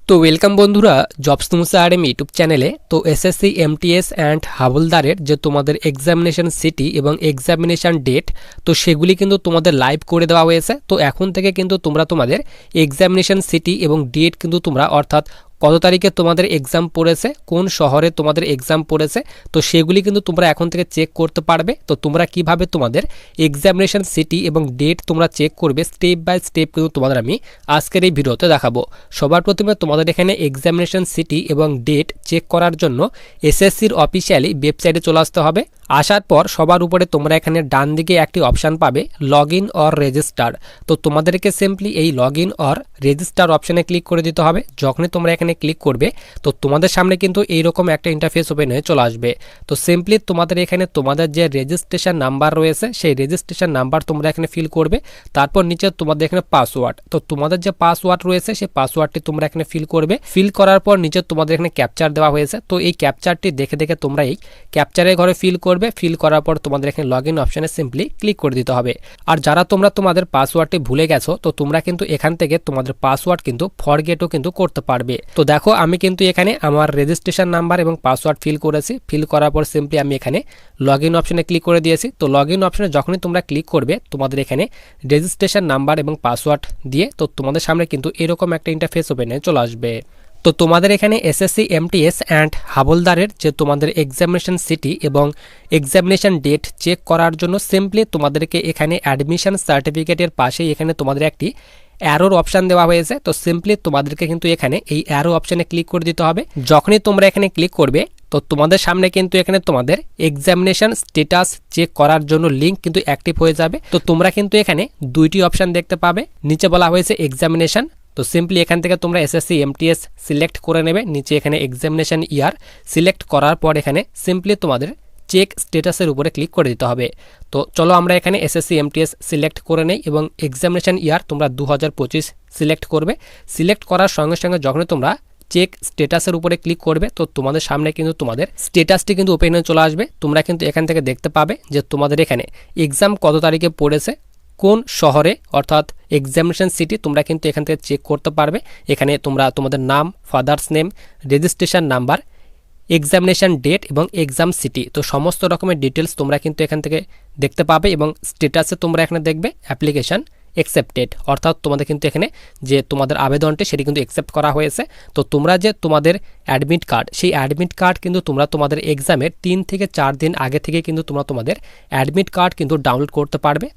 তো ওয়েলকাম বন্ধুরা jobs তুমসা RM YouTube চ্যানেলে। তো এসএসসি এমটিএস অ্যান্ড হাবলদারের যে তোমাদের এক্সামিনেশন সিটি এবং এক্সামিনেশন ডেট, তো সেগুলি কিন্তু তোমাদের লাইভ করে দেওয়া হয়েছে। তো এখন থেকে কিন্তু তোমরা তোমাদের এক্সামিনেশন সিটি এবং ডেট কিন্তু তোমরা অর্থাৎ কত তারিখে তোমাদের এক্সাম পড়েছে, কোন শহরে তোমাদের এক্সাম পড়েছে, তো সেগুলি কিন্তু তোমরা এখন থেকে চেক করতে পারবে। তো তোমরা কিভাবে তোমাদের এক্সামিনেশন সিটি এবং ডেট তোমরা চেক করবে স্টেপ বাই স্টেপ কিন্তু তোমাদের আমি আজকের এই ভিডিওতে দেখাবো। সবার প্রথমে তোমাদের এখানে এক্সামিনেশন সিটি এবং ডেট চেক করার জন্য এসএসসির অফিসিয়ালি ওয়েবসাইটে চলে আসতে হবে। আসার পর সবার উপরে তোমরা এখানে ডান দিকে একটি অপশান পাবে লগ ইন অর রেজিস্টার। তো তোমাদেরকে সিম্পলি এই লগ ইন অর রেজিস্টার অপশানে ক্লিক করে দিতে হবে। যখনই তোমরা এখানে ক্লিক করবে তো তোমাদের সামনে কিন্তু এইরকম একটা ইন্টারফেস ওপেন হয়ে চলে আসবে। তো সিম্পলি তোমাদের এখানে তোমাদের যে রেজিস্ট্রেশন নাম্বার রয়েছে সেই রেজিস্ট্রেশন নাম্বার তোমরা এখানে ফিল করবে। তারপর নিচে তোমাদের এখানে পাসওয়ার্ড, তো তোমাদের যে পাসওয়ার্ড রয়েছে সেই পাসওয়ার্ডটি তোমরা এখানে ফিল করবে। ফিল করার পর নিচে তোমাদের এখানে ক্যাপচার দেওয়া হয়েছে। তো এই ক্যাপচারটি দেখে দেখে তোমরা এই ক্যাপচারের ঘরে ফিল করবে। ফিল করার পর তোমাদের এখানে লগ ইন অপশানে সিম্পলি ক্লিক করে দিতে হবে। আর যারা তোমরা তোমাদের পাসওয়ার্ডটি ভুলে গেছো তো তোমরা কিন্তু এখান থেকে তোমাদের পাসওয়ার্ড কিন্তু ফরগেটও কিন্তু করতে পারবে। তো দেখো আমি কিন্তু এখানে আমার রেজিস্ট্রেশন নাম্বার এবং পাসওয়ার্ড ফিল করেছি। ফিল করার পর সিম্পলি আমি এখানে লগ ইন অপশানে ক্লিক করে দিয়েছি। তো লগ ইন অপশানে যখনই তোমরা ক্লিক করবে তোমাদের এখানে রেজিস্ট্রেশন নাম্বার এবং পাসওয়ার্ড দিয়ে তো তোমাদের সামনে কিন্তু এরকম একটা ইন্টারফেস ওপেন হয়ে চলে আসবে। তো তোমাদের এখানে এসএসসি এমটিএস অ্যান্ড হাবলদারের যে তোমাদের এক্সামিনেশন সিটি এবং এক্সামিনেশন ডেট চেক করার জন্য সিম্পলি তোমাদেরকে এখানে অ্যাডমিশন সার্টিফিকেটের পাশে এখানে তোমাদের একটি অ্যারোর অপশান দেওয়া হয়েছে। তো সিম্পলি তোমাদেরকে কিন্তু এখানে এই অ্যারো অপশানে ক্লিক করে দিতে হবে। যখনই তোমরা এখানে ক্লিক করবে তো তোমাদের সামনে কিন্তু এখানে তোমাদের এক্সামিনেশন স্ট্যাটাস চেক করার জন্য লিঙ্ক কিন্তু অ্যাক্টিভ হয়ে যাবে। তো তোমরা কিন্তু এখানে দুইটি অপশান দেখতে পাবে। নিচে বলা হয়েছে এক্সামিনেশন, তো সিম্পলি এখান থেকে তোমরা এসএসসি এমটিএস সিলেক্ট করে নেবে। নিচে এখানে এক্সামিনেশন ইয়ার সিলেক্ট করার পর এখানে সিম্পলি তোমাদের চেক স্ট্যাটাসের উপরে ক্লিক করে দিতে হবে। তো চলো আমরা এখানে এসএসসি এমটিএস সিলেক্ট করে নেই এবং এক্সামিনেশন ইয়ার তোমরা 2025 সিলেক্ট করবে। সিলেক্ট করার সঙ্গে সঙ্গে যখনই তোমরা চেক স্ট্যাটাসের উপরে ক্লিক করবে তো তোমাদের সামনে কিন্তু তোমাদের স্ট্যাটাসটি কিন্তু ওপেন হয়ে চলে আসবে। তোমরা কিন্তু এখান থেকে দেখতে পাবে যে তোমাদের এখানে এক্সাম কত তারিখে পড়েছে, কোন শহরে, অর্থাৎ এক্সামিনেশন সিটি তোমরা কিন্তু এখান থেকে চেক করতে পারবে। এখানে তোমরা তোমাদের নাম, father's name, registration number, examination date এবং এক্সাম সিটি, তো সমস্ত রকমের ডিটেলস তোমরা কিন্তু এখান থেকে দেখতে পাবে। এবং স্ট্যাটাসে তোমরা এখানে দেখবে অ্যাপ্লিকেশন অ্যাকসেপ্টেড, অর্থাৎ তোমাদের কিন্তু এখানে যে তোমাদের আবেদনটি সেটি কিন্তু অ্যাকসেপ্ট করা হয়েছে। তো তোমরা যে তোমাদের অ্যাডমিট কার্ড, সেই অ্যাডমিট কার্ড কিন্তু তোমরা তোমাদের এক্সামের 3 থেকে 4 দিন আগে থেকে কিন্তু তোমরা তোমাদের অ্যাডমিট কার্ড কিন্তু ডাউনলোড করতে পারবে।